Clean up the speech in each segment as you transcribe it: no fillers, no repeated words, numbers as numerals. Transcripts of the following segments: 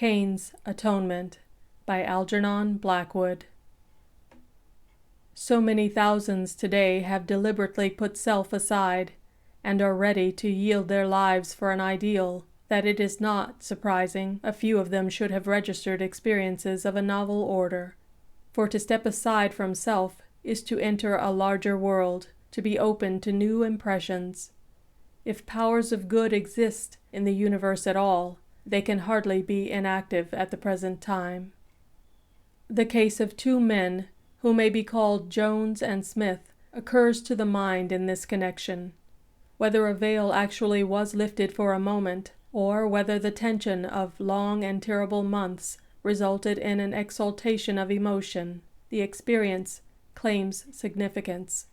CAIN'S Atonement by Algernon Blackwood. So many thousands today have deliberately put self aside, and are ready to yield their lives for an ideal, that it is not surprising a few of them should have registered experiences of a novel order. For to step aside from self is to enter a larger world, to be open to new impressions. If powers of good exist in the universe at all, they can hardly be inactive at the present time. The case of two men, who may be called Jones and Smith, occurs to the mind in this connection. Whether a veil actually was lifted for a moment, or whether the tension of long and terrible months resulted in an exaltation of emotion, the experience claims significance.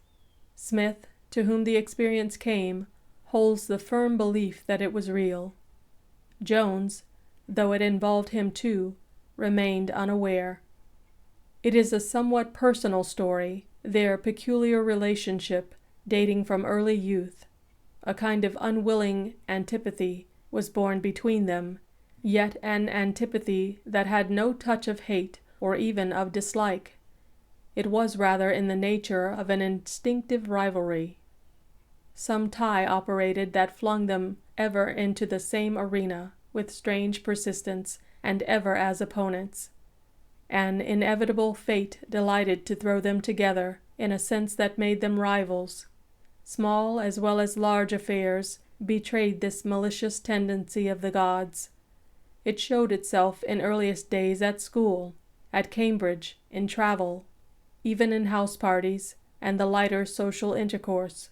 Smith, to whom the experience came, holds the firm belief that it was real. Jones, though it involved him too, remained unaware. It is a somewhat personal story, their peculiar relationship dating from early youth. A kind of unwilling antipathy was born between them, yet an antipathy that had no touch of hate or even of dislike. It was rather in the nature of an instinctive rivalry. Some tie operated that flung them ever into the same arena, with strange persistence, and ever as opponents. An inevitable fate delighted to throw them together in a sense that made them rivals. Small as well as large affairs betrayed this malicious tendency of the gods. It showed itself in earliest days at school, at Cambridge, in travel, even in house parties and the lighter social intercourse.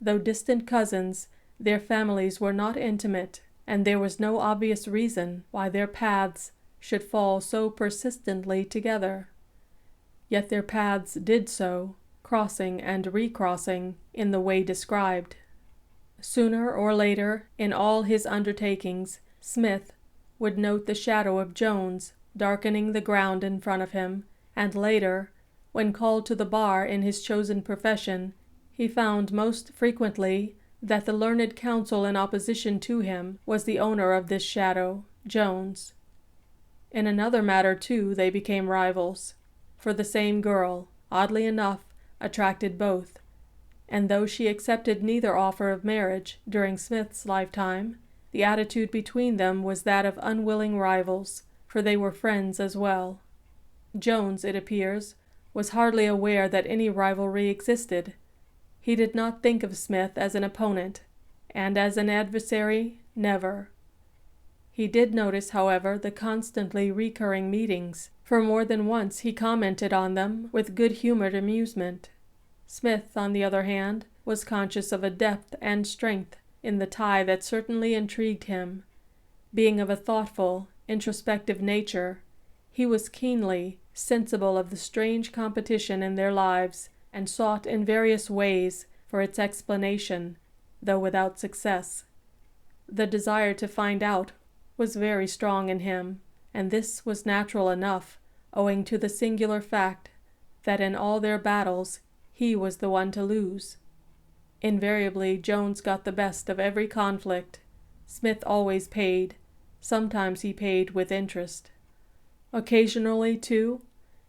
Though distant cousins, their families were not intimate, and there was no obvious reason why their paths should fall so persistently together. Yet their paths did so, crossing and recrossing in the way described. Sooner or later, in all his undertakings, Smith would note the shadow of Jones darkening the ground in front of him, and later, when called to the bar in his chosen profession, he found most frequently that the learned counsel in opposition to him was the owner of this shadow, Jones. In another matter, too, they became rivals, for the same girl, oddly enough, attracted both, and though she accepted neither offer of marriage during Smith's lifetime, the attitude between them was that of unwilling rivals, for they were friends as well. Jones, it appears, was hardly aware that any rivalry existed. He did not think of Smith as an opponent, and as an adversary, never. He did notice, however, the constantly recurring meetings, for more than once he commented on them with good-humored amusement. Smith, on the other hand, was conscious of a depth and strength in the tie that certainly intrigued him. Being of a thoughtful, introspective nature, he was keenly sensible of the strange competition in their lives, and sought in various ways for its explanation, though without success. The desire to find out was very strong in him, and this was natural enough, owing to the singular fact that in all their battles he was the one to lose. Invariably Jones got the best of every conflict. Smith always paid. Sometimes he paid with interest. Occasionally, too,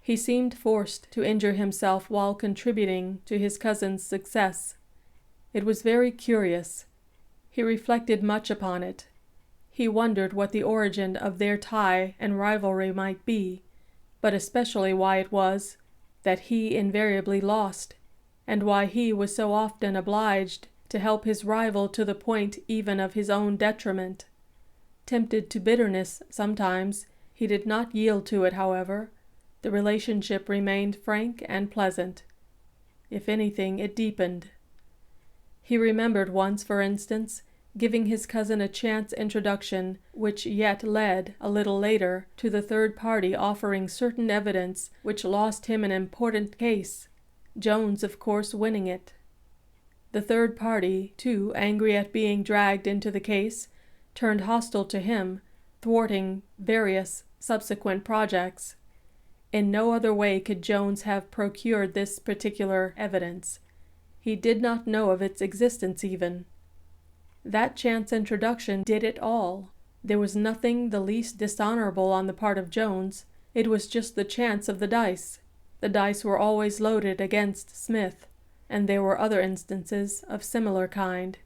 he seemed forced to injure himself while contributing to his cousin's success. It was very curious. He reflected much upon it. He wondered what the origin of their tie and rivalry might be, but especially why it was that he invariably lost, and why he was so often obliged to help his rival to the point even of his own detriment. Tempted to bitterness sometimes, he did not yield to it, however. The relationship remained frank and pleasant. If anything, it deepened. He remembered once, for instance, giving his cousin a chance introduction, which yet led, a little later, to the third party offering certain evidence which lost him an important case, Jones, of course, winning it. The third party, too, angry at being dragged into the case, turned hostile to him, thwarting various subsequent projects. In no other way could Jones have procured this particular evidence. He did not know of its existence even. That chance introduction did it all. There was nothing the least dishonorable on the part of Jones. It was just the chance of the dice. The dice were always loaded against Smith, and there were other instances of similar kind.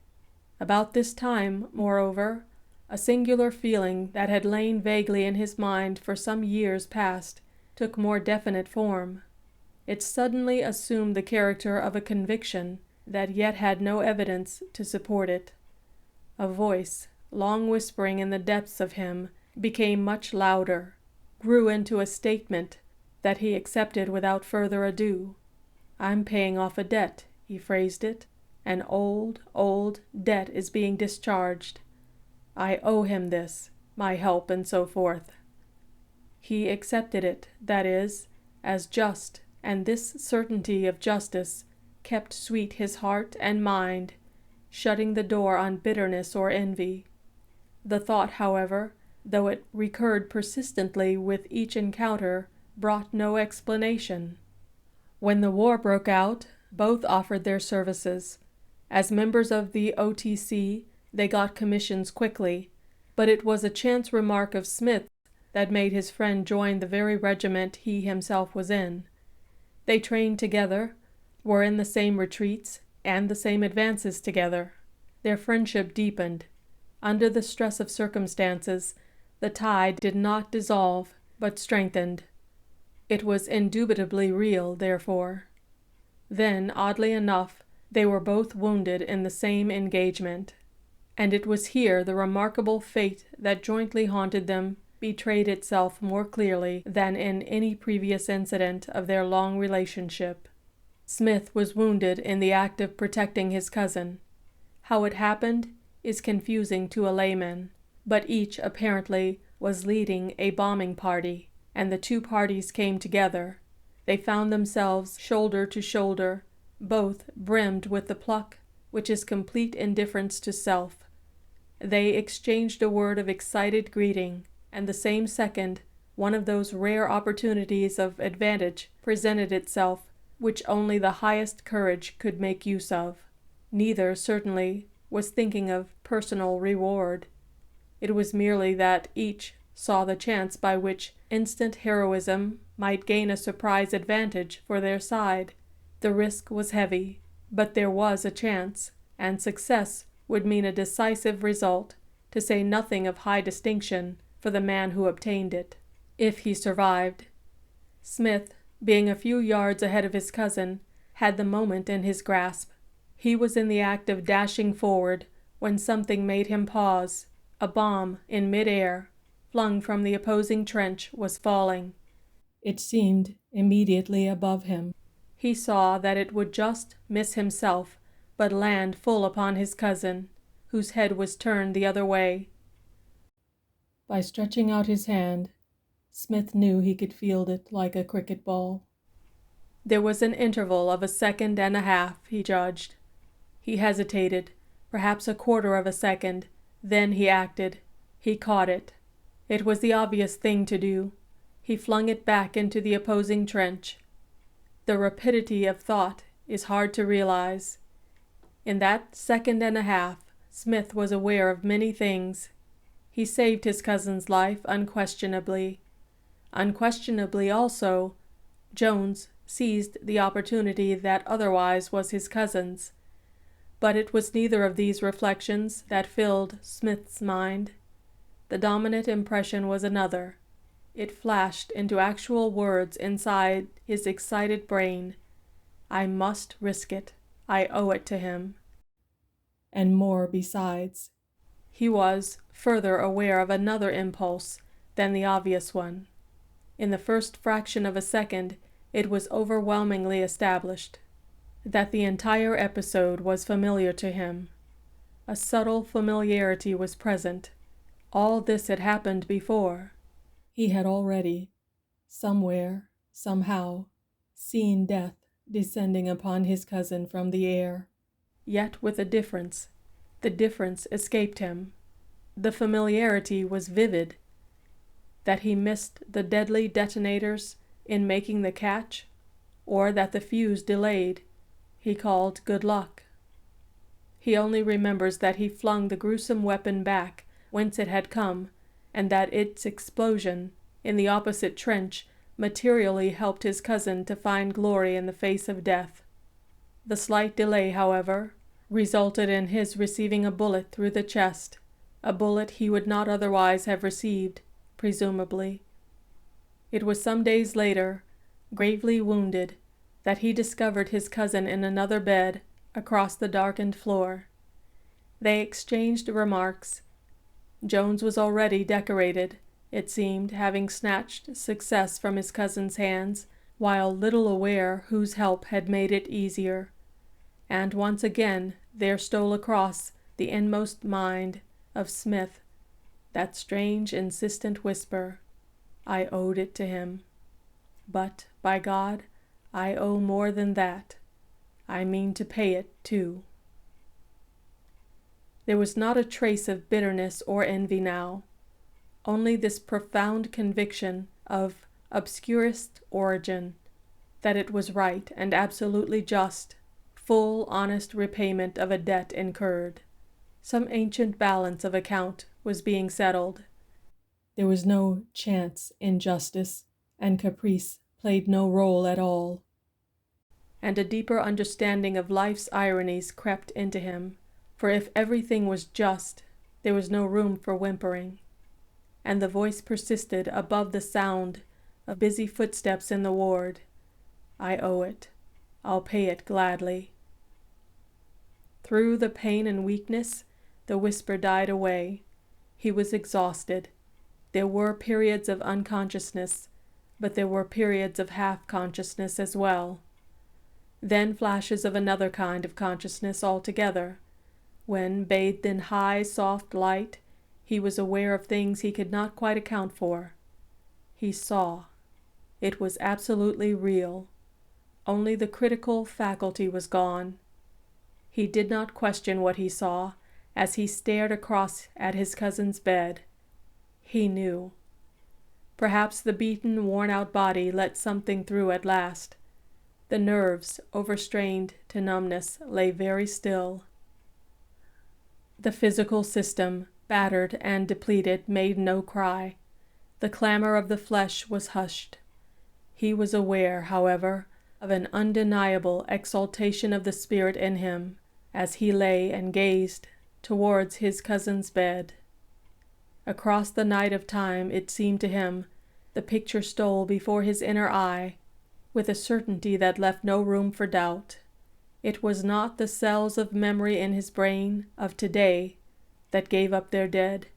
About this time, moreover, a singular feeling that had lain vaguely in his mind for some years past took more definite form. It suddenly assumed the character of a conviction that yet had no evidence to support it. A voice, long whispering in the depths of him, became much louder, grew into a statement that he accepted without further ado. "I'm paying off a debt," he phrased it. "An old debt is being discharged. I owe him this, my help, and so forth." He accepted it, that is, as just, and this certainty of justice kept sweet his heart and mind, shutting the door on bitterness or envy. The thought, however, though it recurred persistently with each encounter, brought no explanation. When the war broke out, both offered their services. As members of the OTC, they got commissions quickly, but it was a chance remark of Smith's that made his friend join the very regiment he himself was in. They trained together, were in the same retreats, and the same advances together. Their friendship deepened. Under the stress of circumstances, the tie did not dissolve, but strengthened. It was indubitably real, therefore. Then, oddly enough, they were both wounded in the same engagement, and it was here the remarkable fate that jointly haunted them betrayed itself more clearly than in any previous incident of their long relationship. Smith was wounded in the act of protecting his cousin. How it happened is confusing to a layman, but each apparently was leading a bombing party, and the two parties came together. They found themselves shoulder to shoulder, both brimmed with the pluck which is complete indifference to self. They exchanged a word of excited greeting, and the same second one of those rare opportunities of advantage presented itself which only the highest courage could make use of. Neither, certainly, was thinking of personal reward. It was merely that each saw the chance by which instant heroism might gain a surprise advantage for their side. The risk was heavy, but there was a chance, and success would mean a decisive result, to say nothing of high distinction for the man who obtained it, if he survived. Smith, being a few yards ahead of his cousin, had the moment in his grasp. He was in the act of dashing forward when something made him pause. A bomb in mid-air, flung from the opposing trench, was falling. It seemed immediately above him. He saw that it would just miss himself, but land full upon his cousin, whose head was turned the other way. By stretching out his hand, Smith knew he could field it like a cricket ball. There was an interval of a second and a half, he judged. He hesitated, perhaps a quarter of a second, then he acted. He caught it. It was the obvious thing to do. He flung it back into the opposing trench. The rapidity of thought is hard to realize. In that second and a half, Smith was aware of many things. He saved his cousin's life unquestionably. Unquestionably also, Jones seized the opportunity that otherwise was his cousin's. But it was neither of these reflections that filled Smith's mind. The dominant impression was another. It flashed into actual words inside his excited brain. "I must risk it. I owe it to him." And more besides. He was further aware of another impulse than the obvious one. In the first fraction of a second, it was overwhelmingly established that the entire episode was familiar to him. A subtle familiarity was present. All this had happened before. He had already, somewhere, somehow, seen death descending upon his cousin from the air. Yet with a difference. The difference escaped him. The familiarity was vivid. That he missed the deadly detonators in making the catch, or that the fuse delayed, he called good luck. He only remembers that he flung the gruesome weapon back whence it had come, and that its explosion in the opposite trench materially helped his cousin to find glory in the face of death. The slight delay, however, resulted in his receiving a bullet through the chest, a bullet he would not otherwise have received, presumably. It was some days later, gravely wounded, that he discovered his cousin in another bed across the darkened floor. They exchanged remarks. Jones was already decorated, it seemed, having snatched success from his cousin's hands, while little aware whose help had made it easier. And once again there stole across the inmost mind of Smith that strange, insistent whisper, "I owed it to him. But, by God, I owe more than that. I mean to pay it, too." There was not a trace of bitterness or envy now, only this profound conviction of obscurest origin, that it was right and absolutely just, full, honest repayment of a debt incurred. Some ancient balance of account was being settled. There was no chance injustice, and caprice played no role at all. And a deeper understanding of life's ironies crept into him, for if everything was just, there was no room for whimpering. And the voice persisted above the sound of busy footsteps in the ward. "I owe it. I'll pay it gladly." Through the pain and weakness, the whisper died away. He was exhausted. There were periods of unconsciousness, but there were periods of half-consciousness as well. Then flashes of another kind of consciousness altogether, when, bathed in high, soft light, he was aware of things he could not quite account for. He saw. It was absolutely real. Only the critical faculty was gone. He did not question what he saw as he stared across at his cousin's bed. He knew. Perhaps the beaten, worn-out body let something through at last. The nerves, overstrained to numbness, lay very still. The physical system, battered and depleted, made no cry. The clamor of the flesh was hushed. He was aware, however, of an undeniable exaltation of the spirit in him, as he lay and gazed towards his cousin's bed. Across the night of time, it seemed to him, the picture stole before his inner eye, with a certainty that left no room for doubt. It was not the cells of memory in his brain of today that gave up their dead.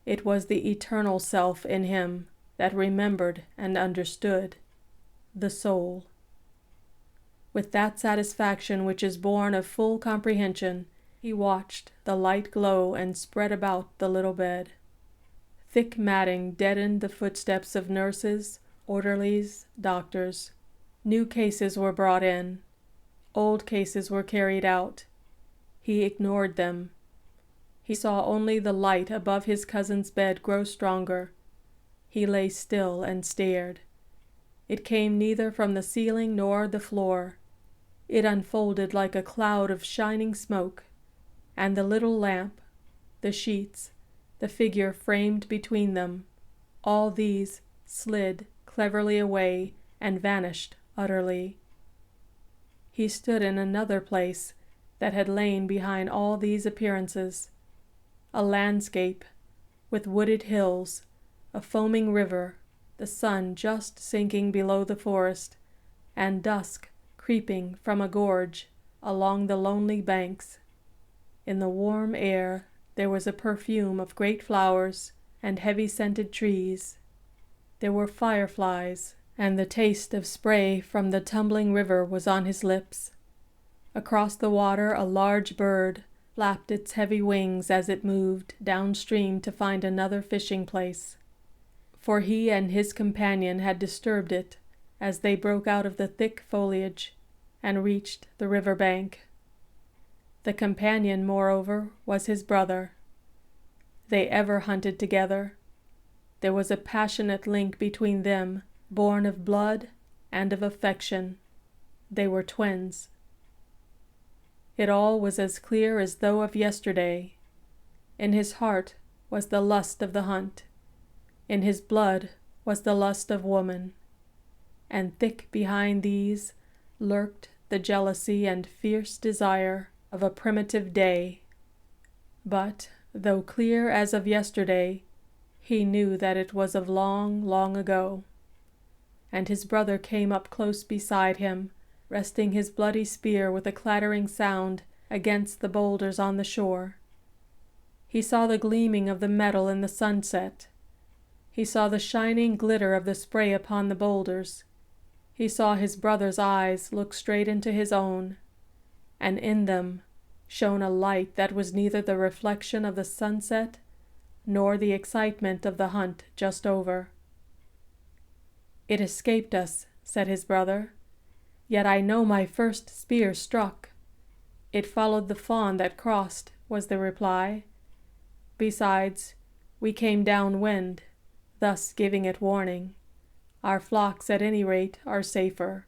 It was the eternal self in him that remembered and understood, the soul. With that satisfaction which is born of full comprehension, he watched the light glow and spread about the little bed. Thick matting deadened the footsteps of nurses, orderlies, doctors. New cases were brought in. Old cases were carried out. He ignored them. He saw only the light above his cousin's bed grow stronger. He lay still and stared. It came neither from the ceiling nor the floor. It unfolded like a cloud of shining smoke, and the little lamp, the sheets, the figure framed between them, all these slid cleverly away and vanished utterly. He stood in another place that had lain behind all these appearances, a landscape with wooded hills, a foaming river, the sun just sinking below the forest, and dusk creeping from a gorge along the lonely banks. In the warm air there was a perfume of great flowers and heavy-scented trees. There were fireflies, and the taste of spray from the tumbling river was on his lips. Across the water a large bird flapped its heavy wings as it moved downstream to find another fishing place, for he and his companion had disturbed it as they broke out of the thick foliage and reached the river bank. The companion, moreover, was his brother. They ever hunted together. There was a passionate link between them, born of blood and of affection. They were twins. It all was as clear as though of yesterday. In his heart was the lust of the hunt. In his blood was the lust of woman. And thick behind these lurked the jealousy and fierce desire of a primitive day. But, though clear as of yesterday, he knew that it was of long, long ago. And his brother came up close beside him, resting his bloody spear with a clattering sound against the boulders on the shore. He saw the gleaming of the metal in the sunset. He saw the shining glitter of the spray upon the boulders. He saw his brother's eyes look straight into his own, and in them shone a light that was neither the reflection of the sunset nor the excitement of the hunt just over. "It escaped us," said his brother, "yet I know my first spear struck." "It followed the fawn that crossed," was the reply. "Besides, we came downwind, thus giving it warning. Our flocks, at any rate, are safer."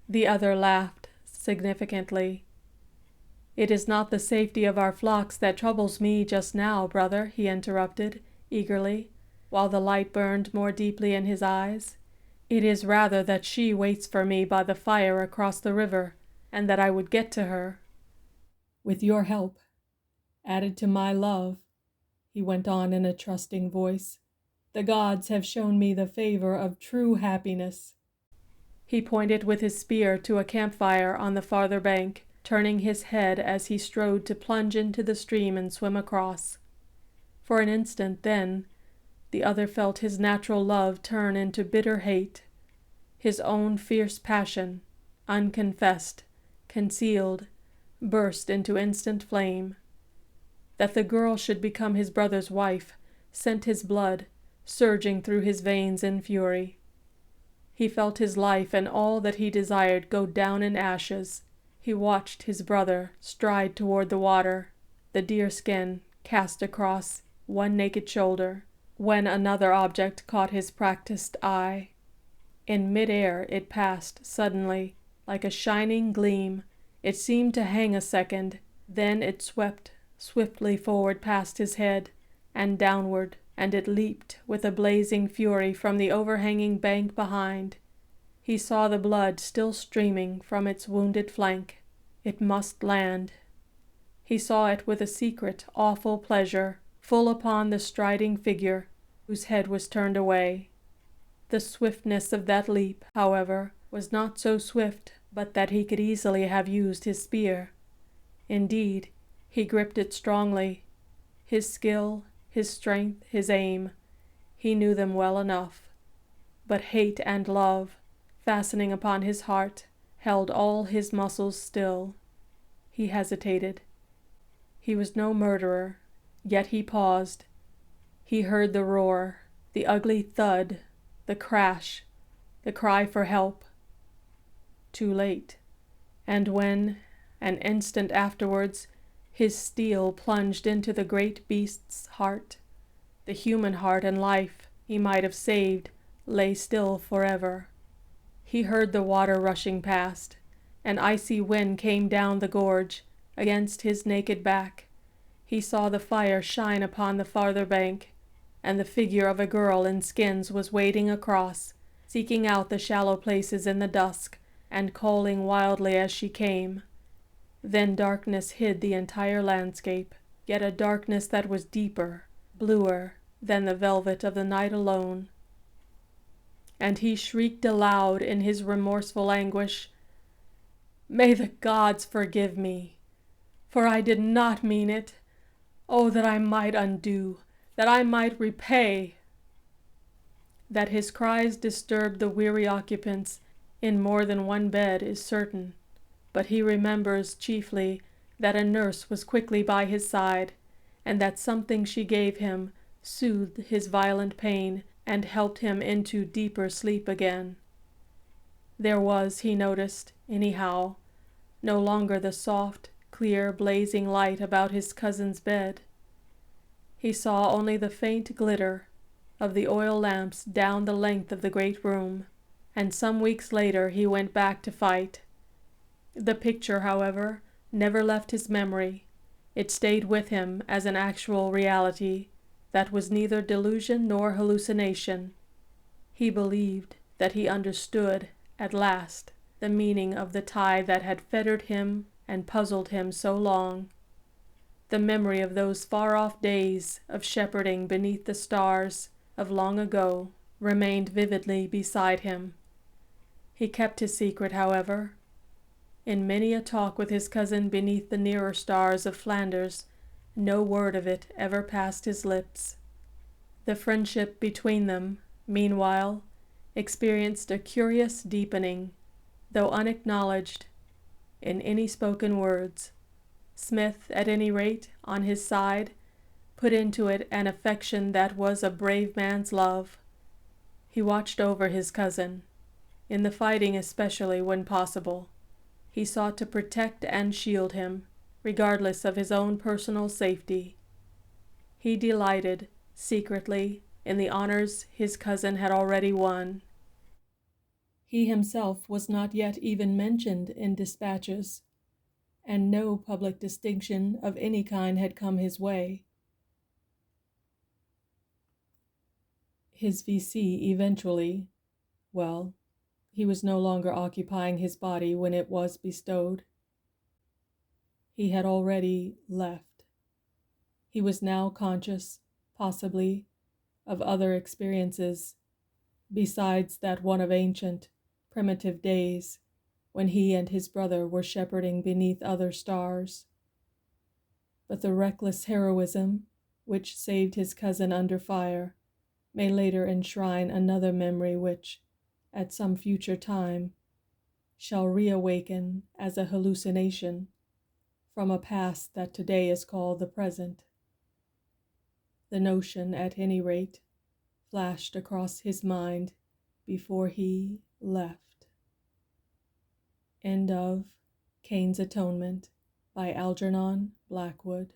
The other laughed significantly. "It is not the safety of our flocks that troubles me just now, brother," he interrupted, eagerly, while the light burned more deeply in his eyes. "It is rather that she waits for me by the fire across the river, and that I would get to her. With your help, added to my love," he went on in a trusting voice, "the gods have shown me the favor of true happiness." He pointed with his spear to a campfire on the farther bank, turning his head as he strode to plunge into the stream and swim across. For an instant, then, the other felt his natural love turn into bitter hate. His own fierce passion, unconfessed, concealed, burst into instant flame. That the girl should become his brother's wife sent his blood surging through his veins in fury. He felt his life and all that he desired go down in ashes. He watched his brother stride toward the water, the deerskin cast across one naked shoulder, when another object caught his practiced eye. In mid-air it passed suddenly, like a shining gleam. It seemed to hang a second, then it swept swiftly forward past his head, and downward, and it leaped with a blazing fury from the overhanging bank behind. He saw the blood still streaming from its wounded flank. It must land. He saw it with a secret, awful pleasure, full upon the striding figure, whose head was turned away. The swiftness of that leap, however, was not so swift but that he could easily have used his spear. Indeed, he gripped it strongly. His skill, his strength, his aim, he knew them well enough. But hate and love, fastening upon his heart, held all his muscles still. He hesitated. He was no murderer, yet he paused. He heard the roar, the ugly thud, the crash, the cry for help. Too late. And when, an instant afterwards, his steel plunged into the great beast's heart, the human heart and life he might have saved lay still forever. He heard the water rushing past. An icy wind came down the gorge, against his naked back. He saw the fire shine upon the farther bank, and the figure of a girl in skins was wading across, seeking out the shallow places in the dusk, and calling wildly as she came. Then darkness hid the entire landscape, yet a darkness that was deeper, bluer, than the velvet of the night alone. And he shrieked aloud in his remorseful anguish, "May the gods forgive me, for I did not mean it. Oh, that I might undo, that I might repay!" That his cries disturbed the weary occupants in more than one bed is certain, but he remembers chiefly that a nurse was quickly by his side, and that something she gave him soothed his violent pain and helped him into deeper sleep again. There was, he noticed, anyhow, no longer the soft, clear, blazing light about his cousin's bed. He saw only the faint glitter of the oil lamps down the length of the great room, and some weeks later he went back to fight. The picture, however, never left his memory. It stayed with him as an actual reality, that was neither delusion nor hallucination. He believed that he understood, at last, the meaning of the tie that had fettered him and puzzled him so long. The memory of those far-off days of shepherding beneath the stars of long ago remained vividly beside him. He kept his secret, however. In many a talk with his cousin beneath the nearer stars of Flanders, no word of it ever passed his lips. The friendship between them, meanwhile, experienced a curious deepening, though unacknowledged in any spoken words. Smith, at any rate, on his side, put into it an affection that was a brave man's love. He watched over his cousin, in the fighting especially when possible. He sought to protect and shield him, regardless of his own personal safety. He delighted, secretly, in the honors his cousin had already won. He himself was not yet even mentioned in dispatches, and no public distinction of any kind had come his way. His V.C. eventually, well, he was no longer occupying his body when it was bestowed. He had already left. He was now conscious, possibly, of other experiences, besides that one of ancient, primitive days, when he and his brother were shepherding beneath other stars. But the reckless heroism which saved his cousin under fire may later enshrine another memory which, at some future time, shall reawaken as a hallucination from a past that today is called the present. The notion, at any rate, flashed across his mind before he left. End of CAIN'S Atonement by Algernon Blackwood.